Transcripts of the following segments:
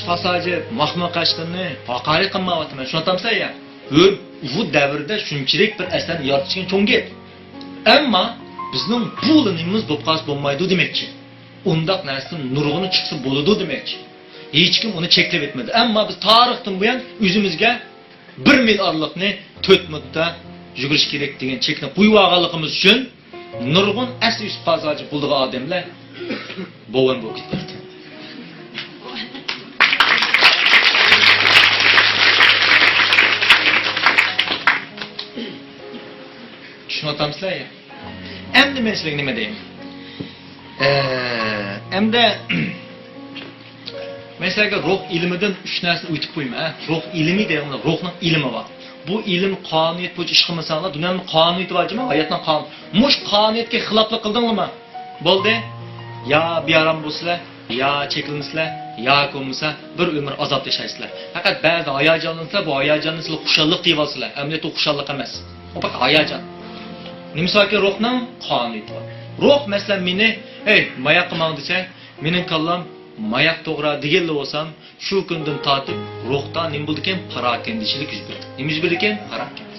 pasaji mahma qashqini haqorat qilmayapman. Shuni aytamsan ya. Bu davrda shunchalik bir asarni yaratishgan cho'ngit. Ammo bizning pulimiz bo'pqas bo'lmaydi demakchi. Undaq narsaning nurg'uni chiqsa bo'ladi demakchi. Hech kim uni cheklab etmadi. Ammo biz tarixdan buyon o'zimizga 1 mil orliqni 4 mudda yugurish kerak degan chekni qo'yib olganligimiz uchun nurg'un asli pasaji puldiga odamlar bo'g'in bo'lib ketdi. Tushunamsizlar ya? Endi men sizlarga nima deyman? Endi men sizlarga ruh ilmidan 3 narsani o'tib qo'yman. Ruh ilmi degan ruhning ilmi bor. Bu ilm qonuniyat bo'yicha ish qilmasanlar, dunyoning qonuniyati bormi? Hayotning qonun. Mush qonuniyatga xiloflik qildingmi? Bo'ldi. Ya biyaram bo'lsizlar, ya chekilmisizlar, ya ko'msa bir umr azob yashaysizlar. Faqat ba'zi hayajonlansa, bu hayajonni sizlar xushallik deb olsizlar. Ammo bu xushallik emas. Bu faqat hayajon. Nimsoki ruhning qonuniyati bor. Ruh masalan meni, mayak qilmang desa, mening kallam mayak to'g'ri deganlar bo'lsam, shu kundan tortib ruhda nima bo'ldi ekan? Parakendichilik yuz berdi. Nima yuz berdi ekan? Parakend.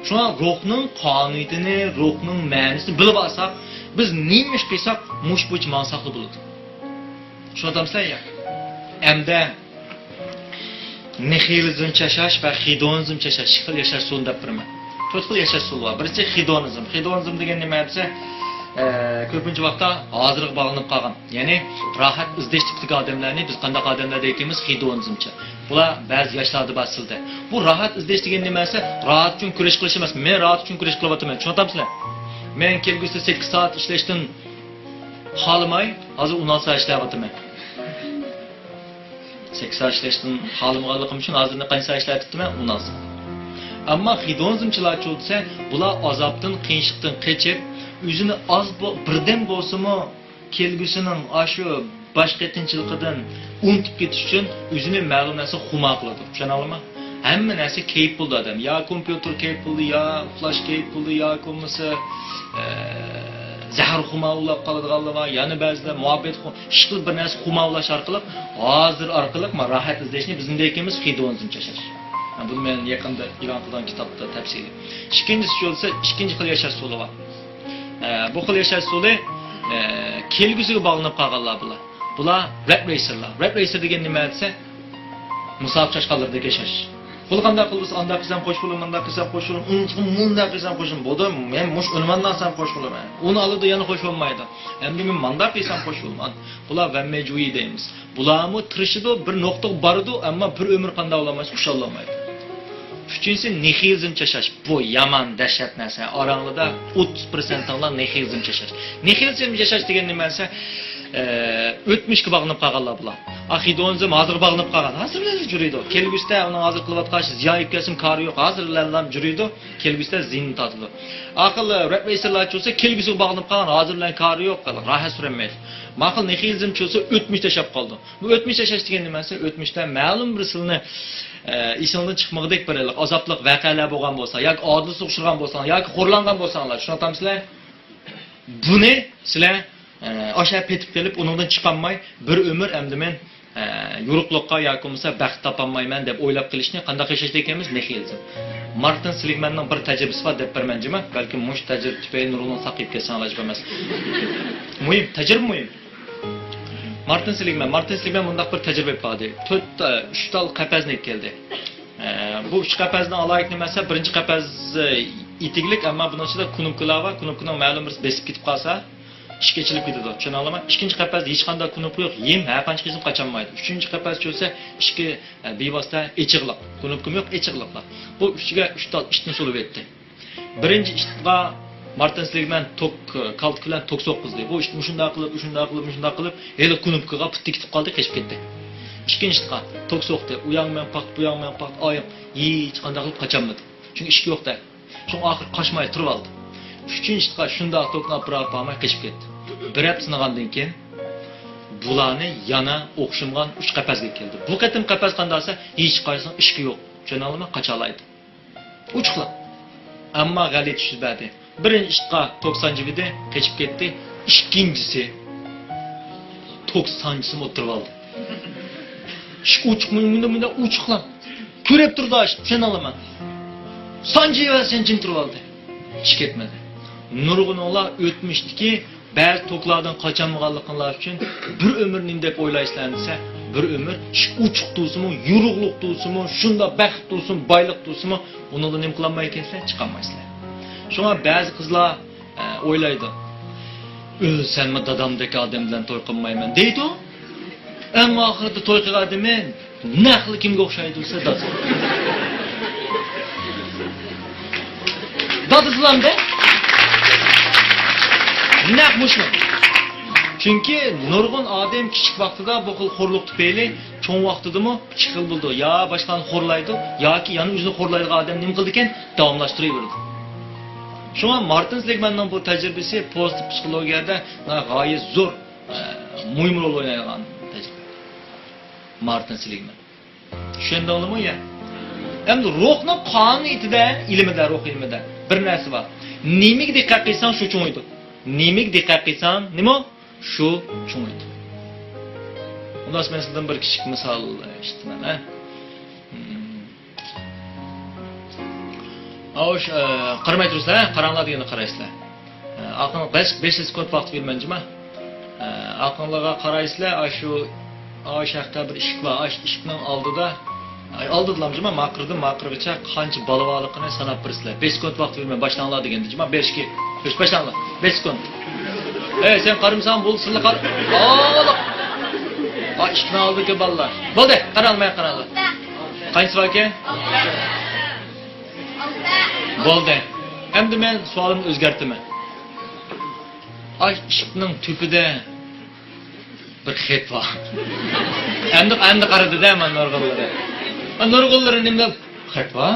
Shuna ruhning qonuniyatini, ruhning ma'nosini bilib olsak, biz nima ish qilsak, mush bo'yicha mansaqli bo'ladi. Shuni aytamsizlar ya. Hamda nihilizm yashash va hedonizm yashash xil yashash yo'lini deb beraman. 4 xil yashash yo'li bor. Birinchi hedonizm. Hedonizm degan nima desa, ko'pincha vaqtda hozirga bog'lanib qolgan. Ya'ni rohat izlash tipidagi odamlarni biz qanday odamlar deymiz? Hedonizmchi. Bular ba'zi yoshlarda basildi. Bu rohat izlash degan nima esa, rohat uchun kurash qilish emas. Men rohat uchun kurash qilyapman. Tushunamsizlar? Men kelgusida 8 soat ishlashdan xohlamay, hozir 16 soat ishlayapman. 8 soat ishlashdan xohlamaganligim uchun hozir qancha soat ishlayapman? 16 soat. Ammo hedonizmchilar cho'tsa, bular azobdan, qiyinchilikdan qochib, o'zini oz birdan bo'lsa-mu kelgusining ashu boshqa qiyinchiligidan unutib ketish uchun o'zini ma'lum narsa xumo qiladi. Tushunamizmi? Hamma narsa keyf bo'ldi odam. Ya kompyuter keyf bo'ldi, ya flash keyf bo'ldi, ya bo'lmasa zahar xumo ulab qoladiganlar va yana ba'zida muhabbet ishqil bir narsa xumo ulash orqali hozir orqali rohat izlashni bizning deyimiz hedonizm yashash. Bunu men yaqinda e'lon qilgan kitobda tafsili. Ikkinchisi bo'lsa, ikkinchi xil yashash yo'li bor. Bu xil yashash yo'li kelgusiga bog'lanib qolganlar bular. Bular rat racerlar. Rat racer degan nima desa, musof chashqalarda yashash. Buni qanday qilsa, anda qilsam qo'shilib, manda qilsam qo'shilib, munda qilsam qo'shilib, bo'ldi. Men mush o'lmandan ham qo'shilaman. Uni oladi, yana qo'shilmaydi. Endi men manda qilsam qo'shilman. Bular vammejuyi deymiz. Bularmi tirishidi, bir nuqta boridi, ammo bir umr qanday olamas, xushallanmaydi. Uchinchisi nihilizm yashash. Bu yomon dahshat narsa. Oranglarda 30% lar nihilizm yashash. Nihilizm yashash degan nima desa, o'tmishga bog'lanib qolganlar bular. Hedonizm hozir bog'lanib qolgan. Hozirlar juriydi. Kelgusida uni hozir qilayotgan ish ziyon yetkazim kori yo'q. Hozirlar juriydi. Kelgusida zin totadi. Aqlli rat racerlar bo'lsa, kelgusiga bog'lanib qolgan, hozirlar kori yo'q, rohat suramaydi. Maqul nihilizm bo'lsa, o'tmishda yashab qoldi. Bu o'tmish yashash degan nima desa, o'tmishda ma'lum bir silni ishingdan chiqmag'idek bir azobliq voqealar bo'lgan bo'lsa, yoki odil suqshirgan bo'lsanlar, yoki xo'rlangan bo'lsanlar, tushunamsizlar? Buni sizlar o'sha petib kelib, undan chiqolmay, bir umr endi men yo'riqliqqa yoki bo'lmasa baxt topolmayman deb o'ylab qilishni qanday yashash ekanmiz nihilizm. Martin Seligmanning bir tajribasi bor deb bermanjima, balki mush tajriba tufayli nurni saqib kelsanlar emas. Muhim, tajriba muhim. Martin Seligman bundaq bir tajriba qildi. 3 tal qapazni keldi. Bu 3 qapazni alaylik nimasi? Birinchi qapaz itiglik, ammo buning ichida kunupkalar bor. Kunupkaning ma'lum bir besib ketib qolsa, ishga chilib ketadi. Tushunalmi? Ikkinchi qapazda hech qanday kunupka yo'q, yem har qancha qizim qocholmaydi. Uchinchi qapaz bo'lsa, ishga bevosita echiqliq. Kunupka yo'q, echiqliqlar. Bu uchiga 3 tal ishni solib etdi. Birinchi ishga Martin Seligman kalt bilan tok so'qqizdi. Bu ishni shunday qilib, hali kunupkaga putdi ketib qoldi, qechib ketdi. Ikkinchiga tok so'qdi. U yoqman paqt, bu yoqman paqt, oyim hech qanday qilib qocholmadi. Chunki ish yo'qda. So'ng oxir qochmay turib oldi. Uchinchiga shunday tokni olib olmay qechib ketdi. Bir hafta sinagandan keyin bularni yana o'xshamgan 3 qapasga keldi. Bu qatim qapas qandaysa, hech qaysining ishki yo'q. Tushunalmi? Qocholaydi. 3 xil. Ammo g'alit tushibadi. Birinchi ishqa 90-yilda qechib ketdi. Ikkinchisi 90-yilda o'tirib oldi. uçuq munda uçuqlan. Ko'rib turdi ash, sen olaman. Sanjiva sen jim turib oldi. Hech ketmadi. Nurg'un olar o'tmishdiki, ba'zi to'qlardan qochamaganliklari uchun bir umr nim deb o'ylaysizlar desa, bir umr uçuq tuysimi, yo'ruqliq tuysimi, shunda baxt tuysin, boylik tuysimi, uni nim qilolmay ketsa chiqolmaysizlar. Shunga ba'zi qizlar o'ylaydi. O'lsanmi dadamdek odam bilan to'y qilmayman deydi. Ammo oxirida to'y qiladimen, naqli kimga o'xshaydi desa dadasi. Dadasizlarda naq mushum. Chunki nurg'un odam kichik vaqtida bu xil xo'rliq tufayli cho'ng vaqtidami chiqil bo'ldi. Ya boshqani xo'rlaydi, yoki yana o'zini xo'rlaydigan odam nima qildi ekan, davomlashtiraverdi. Shunga Martin Seligmanning bu tajribasi post psixologiyada g'oyat zo'r muhim rol o'ynagan tajriba. Martin Seligman. Tushundingizmi ya? Endi ruhning qonuniyatida, ilmida, ruh ilmida bir narsa bor. Nimaga diqqat qilsang shu cho'ng'iydi. Nimaga diqqat qilsang, nima? Shu cho'ng'iydi. Undan men sizdan bir kichik misol eshitdim, ha. Osh qarmay tursa, qaranglar degani qaraysizlar. Aql 5 sekund vaqt bermanjima. Aqllarga qaraysizlar, shu haqda bir ish bor. Ishning oldida oldidilamjima maqirgacha qancha balavorligini sanab birsizlar. 5 sekund vaqt berman, boshlanglar deganda jima 5 ki. Boshlanglar. 5 sekund. Sen qarimsan bo'lsinlar qar. Ishni oldiga bolalar. Bo'ldi, qaranglar. Qancha vaqt ekan? Bo'ldi. Endi men savolimni o'zgartiraman. Ishning tupida bir xet bor. Endi qaradi-da men nurg'unlarga. Nurg'unlar nima xet bor?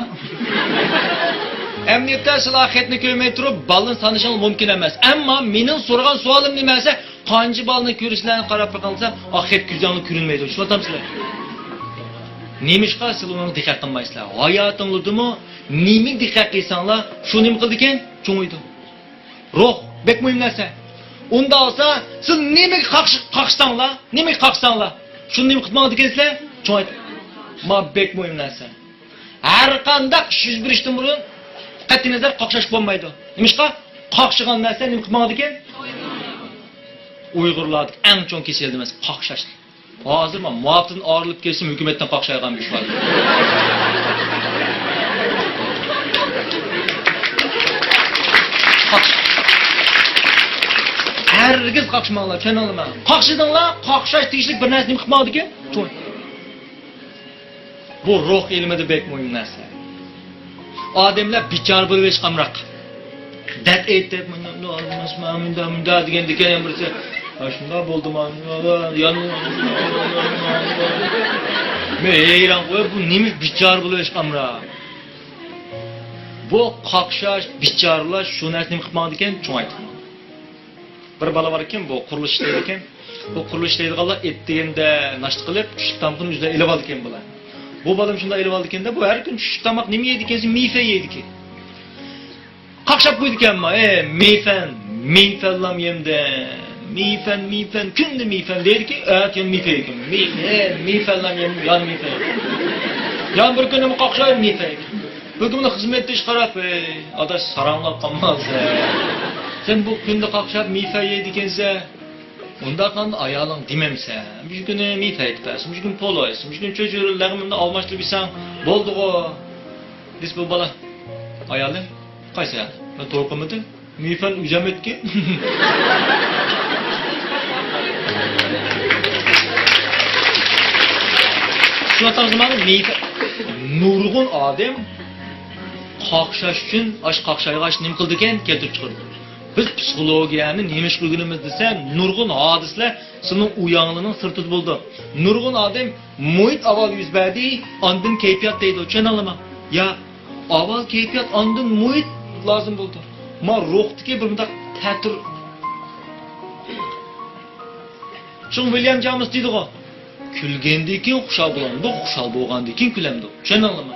Emniyatda sizlar xetni ko'rmay turib, balni tanishingiz mumkin emas. Ammo mening so'ragan savolim nima esa, qancha balni ko'rishlarni qarab qolsam, xet ko'zingizga ko'rinmaydi. Tushunamsizlar? Nemishqa siz uni diqqat qilmaysizlar. Hayotingizda nimaga diqqat qilsanglar, shu nima qildi ekan? Cho'ng'iydi. Ruh bek muhim narsa. Unda olsa, siz nimaga qaqsanglar, shuni nima qilmoqda ekansizlar? Cho'ng'iydi. Ma bek muhim narsa. Har qanday ish yuz berishdan burun qat'iy nazar qaqshash bo'lmaydi. Nimishqa? Qaqshigan narsa nima qilmoqda ekan? Uyg'urlar eng cho'ng kesildi emas, qaqshash. Hozir men muoftin orilib kelsin, hukumatdan qaqshaygan bir ish bor. Herkes qaqshmanglar, tushuningizmi? Qaqshidinglar, qaqshash tegishlik bir narsa nima qilmoqdi ekan? Bu ruh ilmida bek muhim narsa. Odamlar bichor bo'lib chiqamroq. Dat aytib, "Mana olmasman, degan degan birisi, shunda bo'ldimi? Men hayron qo'yib, bu nima bichor bo'lib chiqamroq?" Bu qaqshash, bichorlash shu narsa nima qilmoqdi ekan? Cho'ng'aydi. Bir bola bor ekan, bu qurilish ishlaydi ekan. Bu qurilish ishlaydiganlar etdeganda nashd qilib, tushlik tamoqni o'zida elib oldi ekan bular. Bu bolam shunda elib oldi ekanda, bu har kun tushlik tamoq nima yeydi ekan? Mifa yeydi ekan. Qaqshab qo'ydi ekanmi? Mifallam yemda. Mifan, kunda mifan deydi-ki, aytgan mifa ekan. Mifallam yem, yon mifa. Yon bir kuni qaqshab mifa ekan. Bugunni xizmatda ish qarab, adash saranglab qolmaz. Sen bu kunda qaqshab mifa yeydi ekansa, unda qanday ayoling demamsa, bir kuni mifa aytibsan, bir kun polo aytsan, bir kun cho'chirlarni almashtirib yesang, bo'ldi-ku. Biz bu bola ayoling qaysi ayol? Men to'g'rimidim? Mifan ujametki. Shuna tarjimani mifa nurg'un odam qaqshash uchun qaqshaygash nima qildi ekan? Keltirib chiqardi. Biz psixologiyani nima ish qilganimiz desa, nurg'un hodislar sining uyangligining sirtida bo'ldi. Nurg'un odam muhit avval yuz berdi, ondan kayfiyat deydi. Tushunalmi? Ya, avval kayfiyat, ondan muhit lozim bo'ldi. Ma ruhdagi bir mundaq ta'tir. Shu William James deydi-ku. Kulgandan keyin xushal bo'ladi, xushal bo'lgandan keyin kulamdi. Tushunalmi?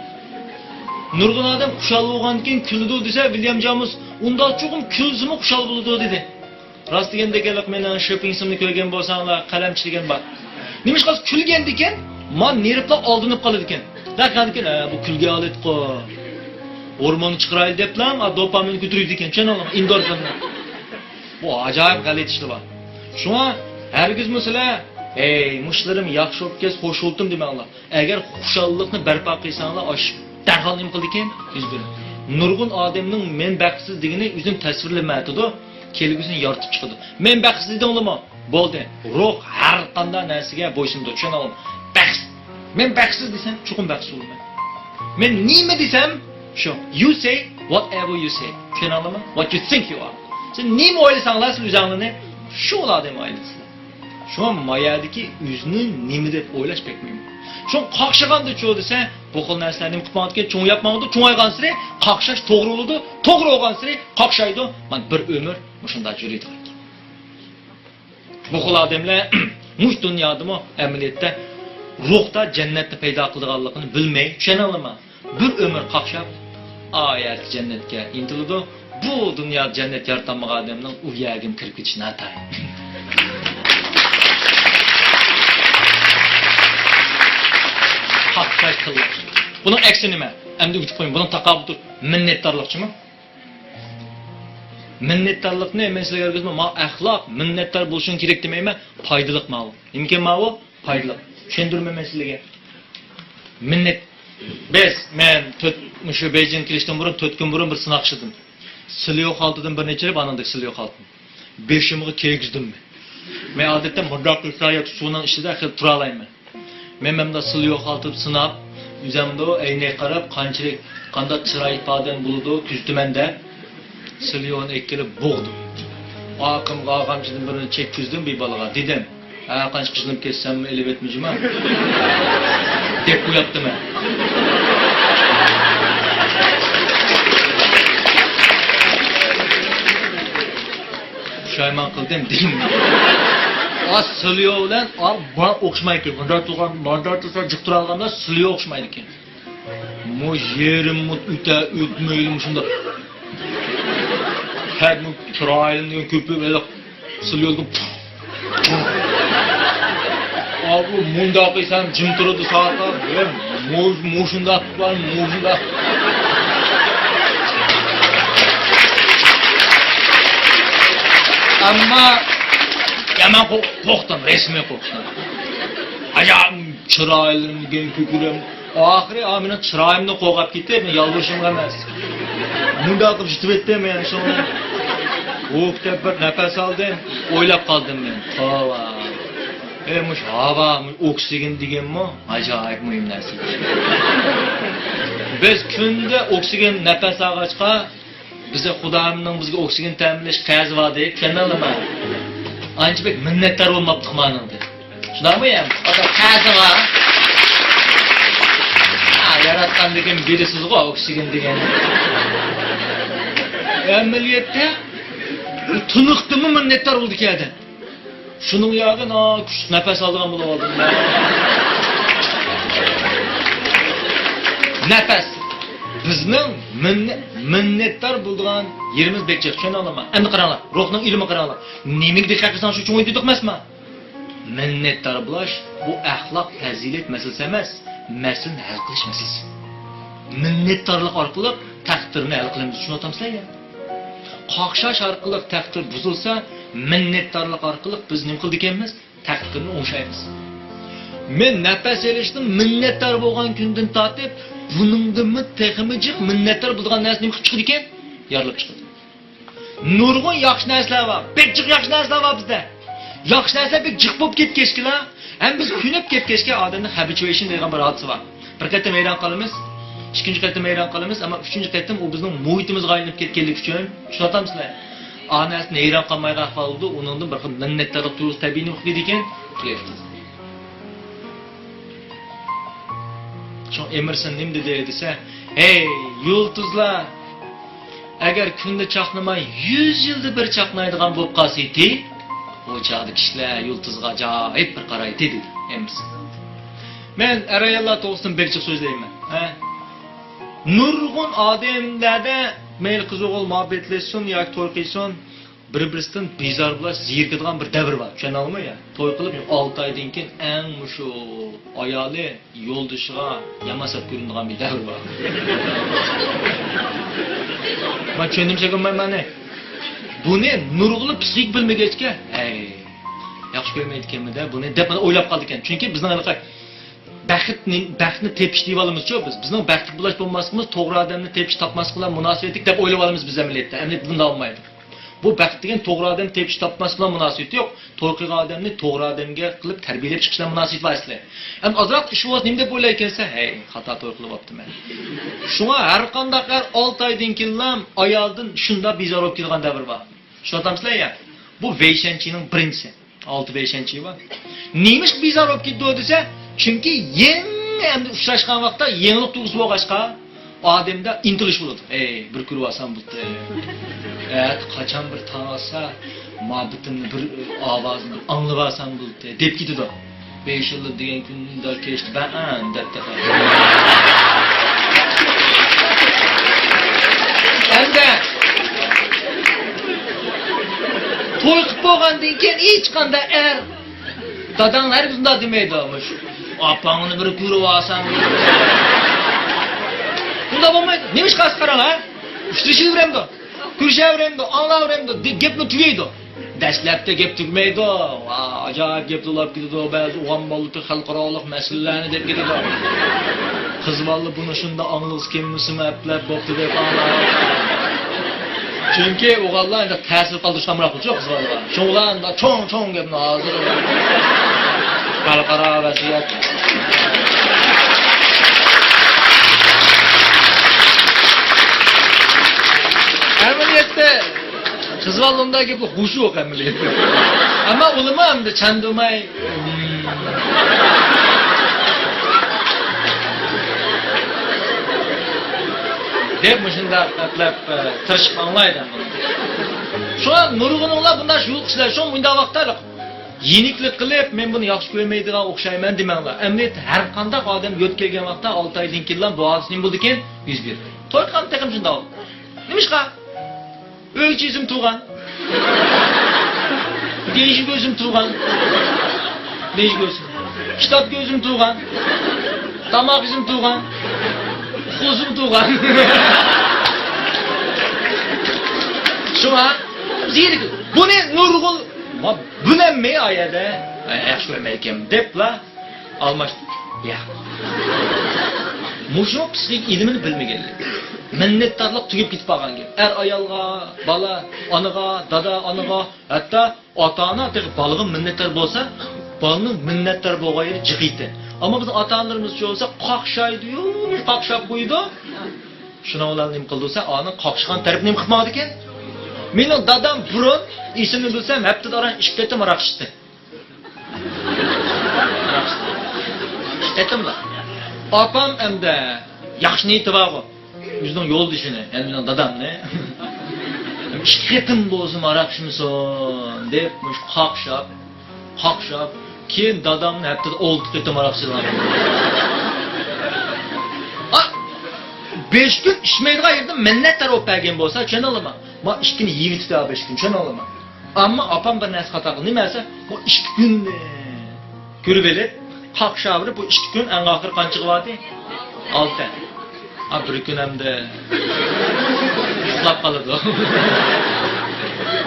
Nurg'un odam xushal bo'lgandan keyin kuldi desa, William James unda cho'qim kulsimi xushal bo'ladi dedi. Rost degandagalik meni shopping simni ko'rgan bo'lsanglar, qalamchi degan bor. Nima qilib kulgandan keyin man neriplar oldinib qoladi ekan. Daqadikin, bu kulga olaydi-ku. O'rmonni chiqarayli deblam, dopamin ko'taradi ekan. Tushunammi? Endorfinlar. Bu ajoyib g'alati ishlar bor. Shuna hargiz sizlar, mushlarim yaxshi bo'lib kes, xo'sh bo'ldim demanglar. Agar xushallikni barpo qilsanglar, osh darhol nima qildi ekan? Yuz beradi. Nurg'un odamning men baxtsiz degani o'zini tasvirlamaydi-da, kelgusini yoritib chiqadi. Men baxtsiz dedinglarmi? Bo'ldi. Ruh har qanday narsaga bo'ysunadi, tushunammi? Baxtsiz. Men baxtsiz desam, chuqur baxtsiz bo'laman. Men nima desam, shu. You say whatever you say. Tushunammi? What you think you are. Sen nima o'ylasanglar siz o'zingizni shu odam o'ylaysiz. Şu mayadaki yüzünü nimi deb o'ylash bekmayman. Şu qaqshaganda cho desa, bu xil narsalarni qilmayotgan, cho'ng yapmaganda, cho'ng aygansiri, qaqshash to'g'ri bo'ladi, to'g'ri bo'lgansiri qaqshaydi. Men bir umr shunda yuriydi. Bu xil odamlar mush dunyodami amaliyotda ruhda jannatni paydo qilganligini bilmay, tushunalmi? Bir umr qaqshab, oyat jannatga intiladi. Bu dunyo jannat yaratmagan odamning u yerga kirib ketishini atay. Qaqshash qilish. Buning aksi nima? Endi o'tib qo'ying. Buning taqobuti minnatdorlikchimi? Minnatdorlikni men sizlarga o'rgatdim. Ma axloq minnatdor bo'lishing kerak demayman, foydaliq ma'lum. Nimki ma'lum? Foydaliq. Tushundirmayman sizlarga. Minnat. Men mushu Beijing kelishdan burun 4 kun burun bir sinoq qildim. Siliyoq oldidan bir necha banandik siliyoq oldim. 5imga kegizdim men. Men odatda muddoq qilsayaq suvning ichida tura olayman. Men memda siliyoq olib sinab, yuzamda aynak qarab, qanday chiroy ifodan bo'ladi, kuztimanda siliyoqni ekkilib bo'g'dim. Aqimga og'amchidan birini chekkizdim bir balaga dedim. Qancha qizilib ketsammi, elib etmayman. deb qo'yaptim men. Pushaymon qildim deyim. Siliyo bilan bana o'xshamaydi. Bunda tursa jiqtira olganda siliyo o'xshamaydi ekan. Mo yerim o'tmaylim shunda. Hadmi chiroyli ko'pi böyle siliyoga. Abi munda qilsam jim turadi soatlar. Mo'shunda tutlar, mo'shunda. Amma yaman qo'rqdim, resmiy qo'rqdim. Ajab chiroylim degan ko'kirim. Oxiri meni chiroyimni qo'g'ab ketdi, men yolvorishim emas. Bunda qilib yetibdi men shuni. O'qda bir nafas oldim, o'ylab qoldim men. Tova. Mush havo, oksigen deganmi? Ajoyib muhim narsa. Biz kunda oksigen nafas olg'achqa bizga Xudoning bizga oksigen ta'minlash qazi bor deb kanalama. Ancha bek minnatdor bo'lmabdi meningda. Shundaymi ham? Ota qazi bor. Yaratgan degan berisiz-ku oksigen degan. Amaliyotda tuniqdimi minnatdor bo'ldi kedi. Shuning yog'ida kuch nafas olgan bo'lib oldim. Nafas bizning minnatdor bo'lgan yerimiz bekchiq tushunolmayman. Endi qaranglar, ruhning ilmi qaranglar. Nimaga diqqat qilsang shu uchun o'yladik emasmi? Minnatdor bo'lish bu axloq fazilat masalasi emas, mas'ulni hal qilish masalasi. Minnatdorlik orqali taqdirni hal qilamiz, tushunyapsizlar? Qaqshash orqali taqdir buzilsa, minnatdorlik orqali biz nima qildik ekanmiz? Taqdirni o'ngshaymiz. Men nafas olishni minnatdor bo'lgan kundan tortib, buningdimi texmi jiq minnatdor bo'lgan narsa nima qilib chiqdi ekan? Yorilib chiqdi. Nurg'un yaxshi narsalar bor. Bekjiq yaxshi narsalar bor bizda. Yaxshi narsa bek jiq bo'lib ketgachkilar, ham biz kunib ketgachga odamni habituation degan bir hodisa bor. Bir qatam hayron qolamiz, ikkinchi qatam hayron qolamiz, ammo uchinchi qatam u bizning muhitimizga aylanib ketganlik uchun tushunatamizlar. Anasini hayron qolmayga ahvolda uningdan bir xil minnatdorlik tuyg'usi tabiiy bo'lib ekan, qilyapti. Şu Emerson nima dedi desa, "Ey yulduzlar, agar kunda chaqnamay 100 yilda bir chaqnaydigan bo'lib qolsaydi, o chaqda kishilar yulduzga ajoyib bir qaraydi" dedi Emerson. Men arayallar to'g'risidan bekchiq so'zlayman. Nurg'un odamlarda mayl qiz o'g'il muhabbatlashsin yoki to'y qilsin, bir-birisidan bezor bo'lash, zerikadigan bir davr bor. Tushunamizmi ya? To'y qilib 6 oydan keyin eng mushu ayoli yo'ldoshiga yamasab ko'rinadigan bir davr bor. Men tushunimcha mana buni nurg'uli psixik bilmagachga, yaxshi ko'rmaydi ekanmi-da buni deb o'ylab qoldi ekan. Chunki bizning anaqa baxtni tepish deb olamiz-ku biz. Bizning baxtli bo'lash bo'lmasligimiz to'g'ri odamni tepish topmaslik bilan munosabatlik deb o'ylab olamiz biz amaliyotda. Amaliyot bunday olmaydi. Bu baxt degan to'g'ri odam tepish topmaslik bilan munosabati yo'q. To'g'ri qilgan odamni to'g'ri odamga qilib tarbiyalab chiqishdan munosabati bor asli. Ham ozroq ish o'z nima deb o'ylaykansa, xato to'g'ri qilib o'ptiman. Shunga har qanday 6 oydan keyin ayoldan shunda bezor bo'lib kelgan davr bor. Tushunamsizlar ya? Bu Veyshanchining birinchisi. 6 Veyshanchi bor. Nemish bezor bo'lib ketdi desa, chunki endi uchrashgan vaqtda yenglik tuyg'usi bo'lg'achqa odamda intilish bo'ladi. Bir ko'rib olsam bo'ldi. Qachon bir tong olsa, muhabbatimni bir ovozini anglab olsam bo'ldi deb ketadi. 5 yil degan kunda kechdi ben deb taqa. Endi to'y qilib bo'lgandan keyin hech qanday dadanglar bunday demaydi. Opangni bir ko'rib olsam. Bunda bo'lmaydi. Nima qas qarang ha? Uchrashaveramdi. Ko'rishaveramdi, anglaveramdi, gapni tugaydi. Dastlabda gap tugmaydi. Ajoyib gap to'lab ketadi. Ba'zi o'g'an bo'lib xalqaroliq masalalarni deb ketadi. Qiz bola buni shunda anglag'is kelmisi mablab bo'pti deb anglaydi. Chunki o'g'allar endi ta'sir qoldirishmoq uchun qiz bola. Cho'g'landa cho'ng gapni hozir xalqaro vaziyat. Amaliyotda qiz bolamdagi bu xushi yo'q amaliyotda. Ammo ulama hamda chandumay deb shunday qatlab tirishib anglaydi. Shu nurg'unlar bunday shu qishlar shu bunday vaqtda yeniklik qilib men buni yaxshi ko'rmaydigan o'xshayman demanglar. Amaliyot har qanday odam yo't kelgan vaqtda 6 oydan keyin bu hodisa nima bo'ldi ekan? Yuz berdi. To'y ham taqim shunday oldi. Nimishqa? Öğüt yüzüm tuğan. Değişik gözüm tuğan. Değişik gözüm. Kitap gözüm tuğan. Damak yüzüm tuğan. Kuzum tuğan. Şuna ziydik. Bu ne nurgul? Bu ne mi ayada? Yaxşı görmeyken dep la almıştı. Ya. Muşu psixik ilimini bilmegenlik. Minnettarlık tugib ketib qolgan gap. Ayolga, bola, onaga, dada, onaga, hatto ota-ona bolaga minnettar bo'lsa, bolaning minnettar bo'lgani jiqiydi. Ammo biz ota-onalarimiz bo'lsa, qoqshaydi-yu, qoqshab qo'ydi. Shuna ular nim qildisa, ona qoqshgan taraf nim qilmadi ekan. Mening dadam burun ismini bilsam, haftada oran 2 qatim aroq ichdi. Aytamlar. Opam hamda yaxshi niyati bor. Bizning yo'ldishini, ya'ni mening dadamni 2 qatim bo'lsin aroq ichmisan deb qoqshab, keyin dadamni haftada 6 qatim aroq ichgan. 5 kun ichmaydigan yerda minnattar bo'lib bergan bo'lsa, tushunolmayman. Men 2 kun yeyitdi, 5 kun tushunolmayman. Ammo opam bir narsa xato qildi. Nimasi? Bu 2 kunni ko'rib elib, qoqshavri bu 2 kun eng oxir qancha qiladi? 6. Bir kun hamda uxlab qoladi.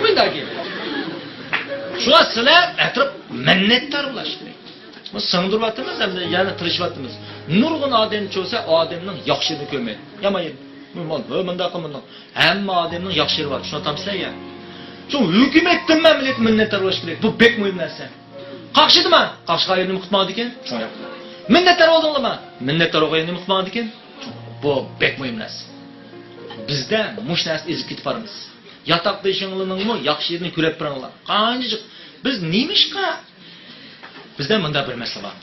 Bundagi. Shuna sizlar atrof minnattar bo'lish kerak. Biz singdiryapmiz hamda yana tirishyapmiz. Nurg'un odam bo'lsa, odamning yaxshiligini ko'rmaydi. Yamaydi. Bunda qilmadi. Hamma odamning yaxshiligi bor. Tushunamsizlar ya? Shu hukumatdan mamlakat minnattar bo'lish kerak. Bu bek muhim narsa. Qaqshidimi? Qaqshqa yerni qutmadi ekan. Minnattar bo'ldingmi? Minnattar o'g'ayni qutmadi ekan. Bu bek muhim narsa. Bizda mush narsa ezib ketib boramiz. Yotoqda ishinglarningmi yaxshi yerini ko'rib turanglar. Qancha biz nemishqa? Bizda bunda bir masala bor.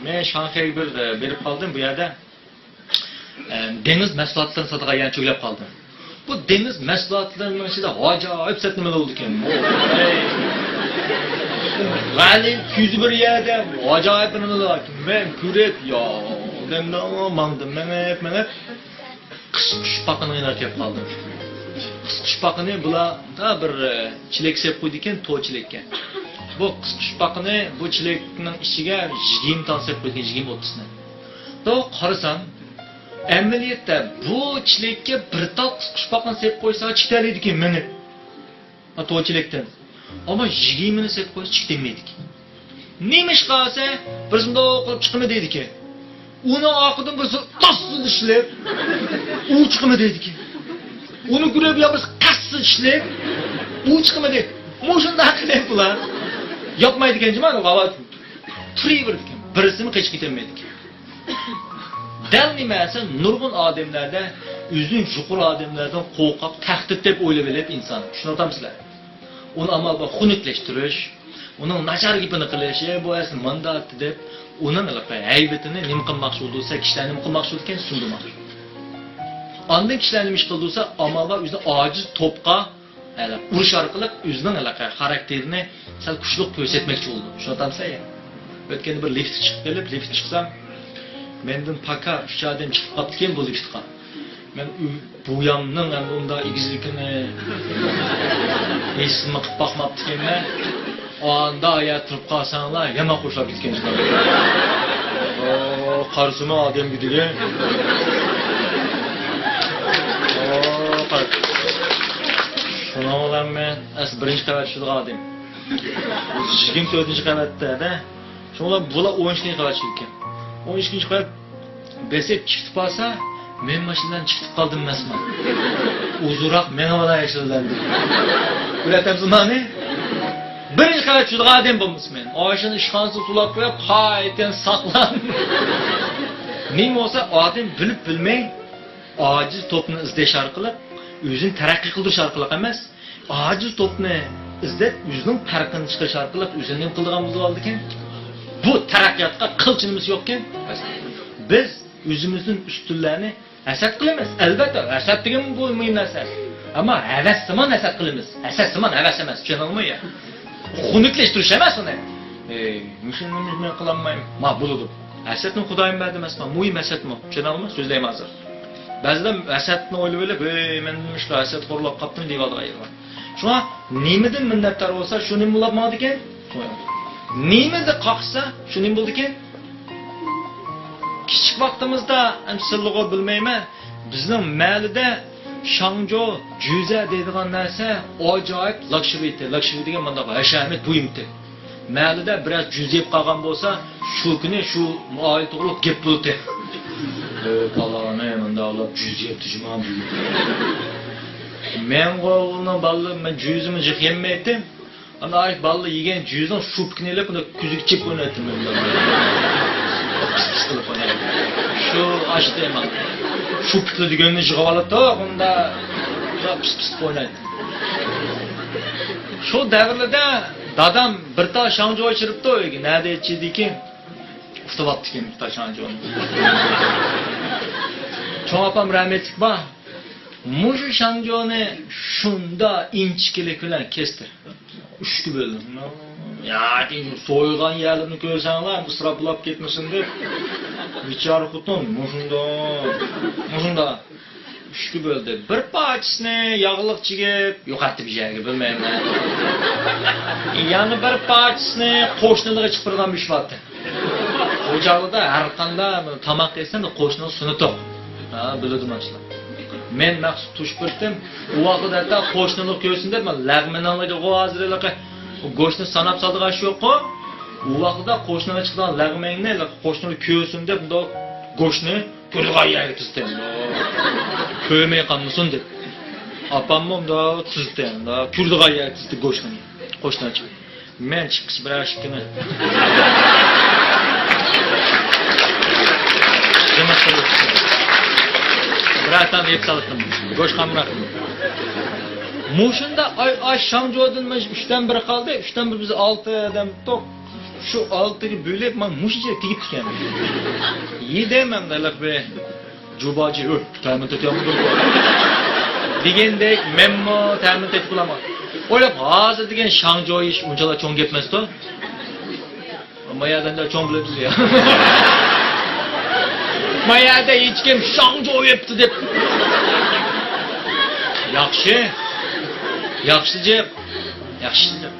Men Shanxayga bir berib qoldim bu yerda. Dengiz mahsulotlarini sotgan yana cho'glab qoldim. Bu dengiz mahsulotlarining ichida ajoyib satmalar bo'ldi ekan. Vali 201 yerda ajoyib nimalar. Men ko'rib yo, demdan mandim, men qish paqini o'ynab kelib qoldim. qisqichpaqini bular da bir chilek sep qo'ydi ekan, to'chilekka. Bu qisqichpaqini bu chilekning ichiga 20 ton sep qo'ygan, 20-30 ni. To qarasam, amaliyotda bu chilekka bir tot qisqichpaqni sep qo'ysa chiqalaydi ekan meni. To'chilekdan. Ammo 20 ni sep qo'ysa chiqmaydi ekan. Nima ish qilsa, bir shunday qilib chiqma deydi ekan. Uni oqidan bir to'ssin ishlab, u chiqma deydi ekan. Uni gurab yapis qassi ishlab, u chiqma deydi. Mo'shunda qilib bular. Yapmaydi ekan jima, g'avat. Turiverdi ekan. Birisini qechib ketolmaydi ekan. Dal nimasi nurg'un odamlarda, o'zing yuqori odamlardan qo'rqib, tahdid deb o'ylab olib inson. Shuni aytamsizlar. Uni amal va xunuklashtirish, uning nachar gapini qilish, bu asli mandat deb uning haybatini nim qilmoqchi bo'lsa, kishilarni nim qilmoqchi ekan, sundirmoqchi. Ondan kishilarni ish qildisa, amal va o'zini ojiz to'pqa urush orqali o'zining xarakterini sal kuchli ko'rsatmoqchi bo'ldi. Shuni aytamsa, o'tganda bir lift chiqib kelib, lift chiqsam, mendan paka 3 odam chiqib qoldi ekan bu liftga. Men bu yamning ham unda igizlikini esimi qilib boqmabdi ekanman. Onda ayat turib qolsanglar, yana qo'shilib ketgan chiqadi. Qarsima odam gidiga. Shuni olaman, as birinchi qavat shulga odim. 24-qavatda, shunlar bular 13-qavat ekan. 13-qavat besib chiqib qolsa, men mashinadan chiqib qoldim emasman. Uzunroq men ola yashildim. Bilatamizmi? Birinchi qavat shulga odim bo'lmasmen. Oshini ishxonasiga sulab qo'yib, qaytadan saqlan. Nima bo'lsa, odim bilib bilmay ojiz to'pni izlash orqali o'zini taraqqiy qildirish orqali emas, ojiz to'pni izlab o'zining farqini chiqarish orqali o'zini nima qildigan bo'lib oldi ekan. Bu taraqqiyotga qilchinimiz yo'q ekan. Biz o'zimizning ustunlarni hasad qilamiz. Albatta, hasad degan bu muhim narsa. Ammo havassimon hasad qilamiz. Hasadsimon havas emas, tushunamizmi? Xunuklashtirish emas uni. Mushuni men qilolmayman. Ma bo'ladi. Hasadni Xudoyim berdi emasmi? Muhim hasadmi? Tushunamizmi? So'zlayman hozir. Ba'zida hasadni o'ylab olib, men nima hasad qo'rlab qopdim deb olgan. Shuna nimidan minnatdor bo'lsa, shuni bo'lmadi ekan. Nimada qaqsa, shuning bo'ldi ekan. Kichik vaqtimizda amsillig'i bilmayman, bizning ma'lida Shangjo, Juza deydigan narsa ajoyib luxury degan bunda hashamat buyumdi. Ma'lida biroz juzib qolgan bo'lsa, shu kuni shu muoyil to'g'ri gap bo'ldi. Palani menda olib juzib tujman. Men qo'lni balli men juzimni yeymaydim. Ana ay balli yegan juzning shupknilib uni kuziga chip o'ynatdim men. Shu ashdayman. Shupkni deganni yig'ib olibdi, unda pis o'ynaydi. Shu davrlarda dadam bir ta Shangjo ichiribdi, nada ichidiki, uxtabotdi ekan ta Shangjoni. Cho'ng opam rahmetlik bor. Mushu Shangjoni shunda inchkilik bilan kesdi. 3 bo'ldi. Ya, so'ygan yerlarni ko'rsanglar, isroplab ketmasin deb. Bichora xuton, mushunda 3 bo'ldi. Bir parchasini yog'liq chigib, yo'qotdi bir joyga, bilmayman. Yana bir parchasini qo'shniligiga chiqargan bishvatdi. O'jarida har qanday tomoq yesam, qo'shnining sunnati. Ha, biladim ashlar. Men maqsud tushpirdim. U vaqtda qo'shnilik ko'rsin deb, men lag'minanlarga hozirlikqa go'shtni sanab soldigan shu yo'q-ku. U vaqtda qo'shniga chiqqan lag'mangni qo'shnilik ko'rsin deb, bundoq go'shtni ko'rg'ayga tizdim. Ko'rmay qolmasin deb. Opammi unda tizdim, unda ko'rg'ayga tizdi go'shtni. Qo'shnichi. Men chiqish bilan shikini. Birazdan yeb soldim. Go'sht qamroq. Mushunda ay Shangjodan 3dan 1 qoldi. 3dan 1 biz 6 odam to'q. Shu 6ga bo'lib men mushiga tegib ekan. Yedemem dalaq be. Jubachi o'p, ta'min etyapman. Degandek menmo ta'min etib qolaman. O'ylab hozir degan Shangjo ish unchalar cho'ng ketmasdi. Mayadan da cho'ng biladi ya. Mayada hech kim Shangjo yebdi deb. Yaxshi. Yaxshijiq. Yaxshijiq.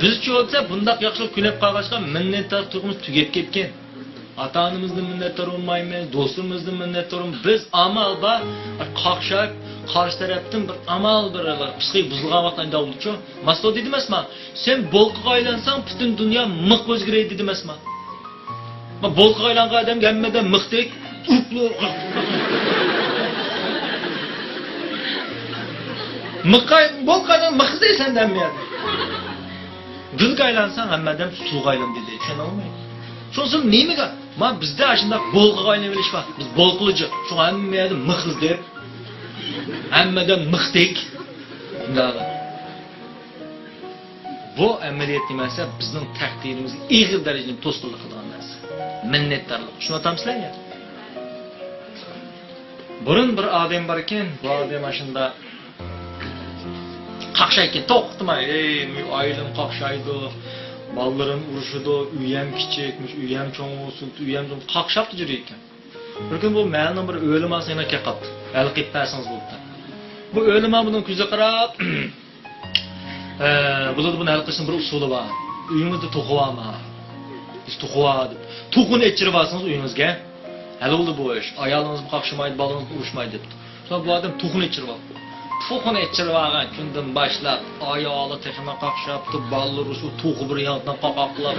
Bizchi bo'lsa bundaq yaxshilik kunib qolg'achqa minnatdor turg'imiz tugab ketgan. Ata-onamizdan minnatdor olmaymiz, do'stimizdan minnatdor olmaymiz. Biz amal va qaqshab qarshi tarafdan bir amal bir psixik buzilgan vaqtda davulchu. Masto dedi emasman. Sen bolqiga aylansang butun dunyo miq o'zgaraydi dedi emasman. Ma bolqiga aylangan odam hammadan miqdek miqay bolqadan miqdaysan demeydi. Bizga aylansang hammadan suvga aylan dedi. Tushuna olmaydi. Şunsun neymiga? Ma bizde aşında bolqiga aylanıverish var. Biz bolqilıcı. Şu hammadan miqiz deb. Hammadan miqdek. Bundaqa. Bu amaliyat demasa bizning taqdirimizni ig'ir darajada to'sqinlik qilgan narsa. Minnatdorlik. Shuni aytamsizlar ya. Burun bir odam bor ekan, bu odam ashunda qaqshayken to'xtamay, oilam qaqshaydi, bolalarım urushidi, uyam kichikmish, uyam cho'ng olsun, uyam qaqshab yurur ekan. Bir kun bu ma'lum bir o'lim asina qilibdi. Hal qilib bersangiz bo'pti. Bu o'lima bunun ko'zi qarab, bularda buni hal qilishning bir usuli bor. Uyingizda to'qivama. Biz to'qivadi. To'qini echirib olsangiz uyingizga, hal bo'ldi bu ish. Ayolingiz qaqshamaydi, bolangiz urushmaydi debdi. Sonra bu odam to'qini echirib oldi. To'qini echirib olgan kundan boshlab ayoli texma qaqshabdi, bolalar shu to'qi bir yoqdan qaqoqlab.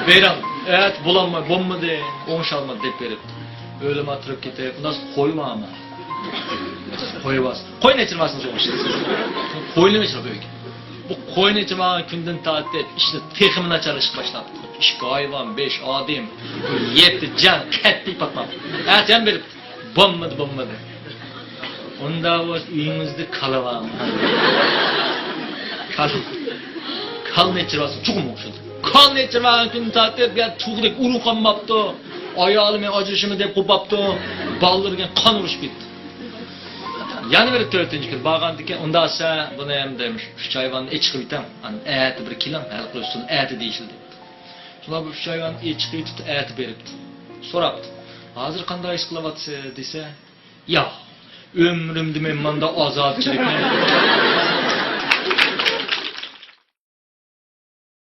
Beram, et bulanmay, bo'lmadi, o'ngshalmadi deb beribdi. O'lima turib ketib, bundan qo'ymayman. Qo'yibas. Qo'yni ichirmasini so'rashdi. Qo'yni ichirib qo'ygan. Bu qo'yni ichirmagan kundan tortib ishni texmini nacharlashib boshladi. 2 hayvon, 5 odam, 7 jan qattiq patmadi. Aytgan berib, bo'lmadi. Unda o'z uyingizda qalavam. Qalni ichirasi chuqum o'xshadi. Qalni ichirmagan kundan tortib ya chuqlik uruq qolmabdi. Ayolim men ajrashimni deb qo'pabdi. Bolalarga qon urishib ketdi. Yani bir 4-cü gün bağlandıkken onda ise bunu hem demiş, şu hayvanı çıkıp bitem, hani eti bir kilam, hal kılıyorsun, eti değişildi. Sonra bu şu hayvanı çıkıp tut, eti beripti. Soraptı, hazır kanday iskılavatsı dese, ya, ömrümde men manda azap çekmeyim.